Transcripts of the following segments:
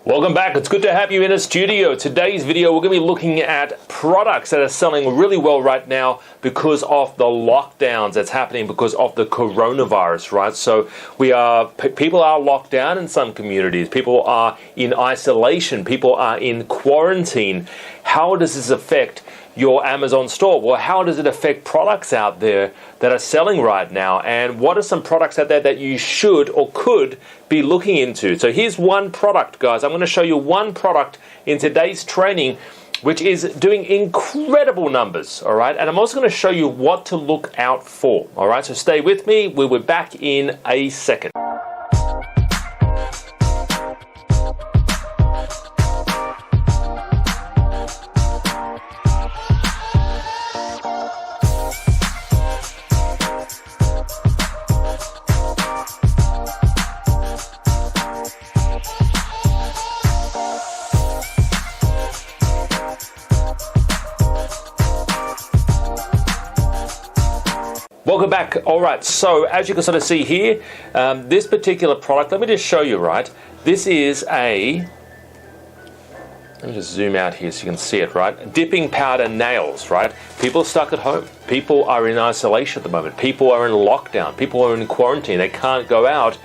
Welcome back. It's good to have you in the studio. Today's video, we're going to be looking at products that are selling really well right now because of the lockdowns that's happening because of the coronavirus, right? So people are locked down in some communities. People are in isolation. People are in quarantine. How does this affect your Amazon store? Well, how does it affect products out there that are selling right now? And what are some products out there that you should or could be looking into? So here's one product, guys. I'm going to show you one product in today's training which is doing incredible numbers, all right? And I'm also going to show you what to look out for, all right? So stay with me. We'll be back in a second. Welcome back. All right, so as you can sort of see here, this particular product, let me just show you, right? This is let me just zoom out here so you can see it, right? Dipping powder nails, right? People are stuck at home. People are in isolation at the moment. People are in lockdown. People are in quarantine. They can't go out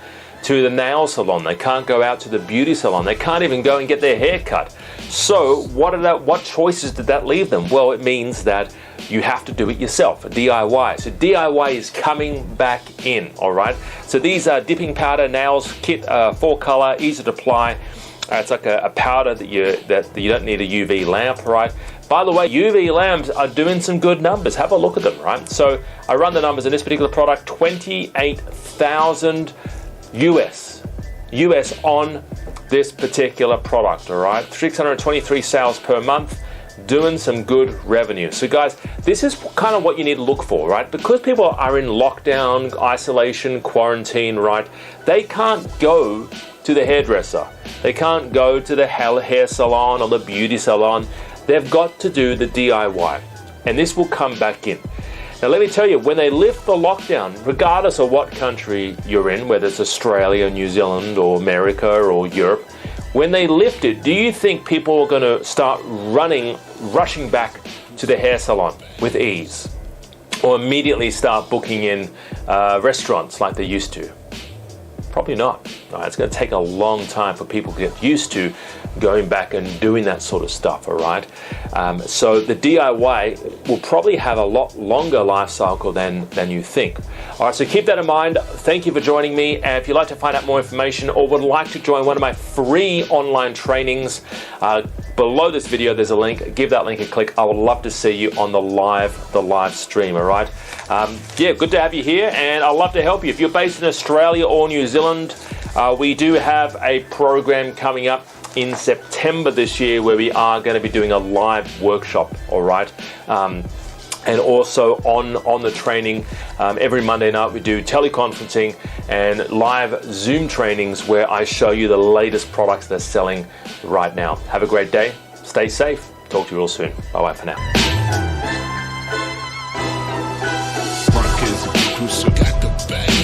to the nail salon. They can't go out to the beauty salon. They can't even go and get their hair cut. So what choices did that leave them? Well, it means that you have to do it yourself, DIY. So DIY is coming back in, all right? So these are dipping powder nails kit, 4-color, easy to apply. It's like a powder that you don't need a UV lamp, right? By the way, UV lamps are doing some good numbers. Have a look at them, right? So I run the numbers in this particular product, 28,000 US on this particular product, all right? 623 sales per month, doing some good revenue. So guys, this is kind of what you need to look for, right? Because people are in lockdown, isolation, quarantine, right? They can't go to the hairdresser. They can't go to the hair salon or the beauty salon. They've got to do the DIY, and this will come back in. Now let me tell you, when they lift the lockdown, regardless of what country you're in, whether it's Australia, New Zealand, or America, or Europe, when they lift it, do you think people are going to start rushing back to the hair salon with ease? Or immediately start booking in restaurants like they used to? Probably not. It's going to take a long time for people to get used to going back and doing that sort of stuff, all right? So the DIY will probably have a lot longer life cycle than you think. All right, so keep that in mind. Thank you for joining me. And if you'd like to find out more information or would like to join one of my free online trainings, below this video there's a link. Give that link a click. I would love to see you on the live stream, all right? Yeah, good to have you here, and I'd love to help you. If you're based in Australia or New Zealand, we do have a program coming up in September this year where we are going to be doing a live workshop, all right? And also on the training, every Monday night we do teleconferencing and live Zoom trainings where I show you the latest products that's selling right now. Have a great day. Stay safe. Talk to you real soon. Bye-bye for now. Got the bag.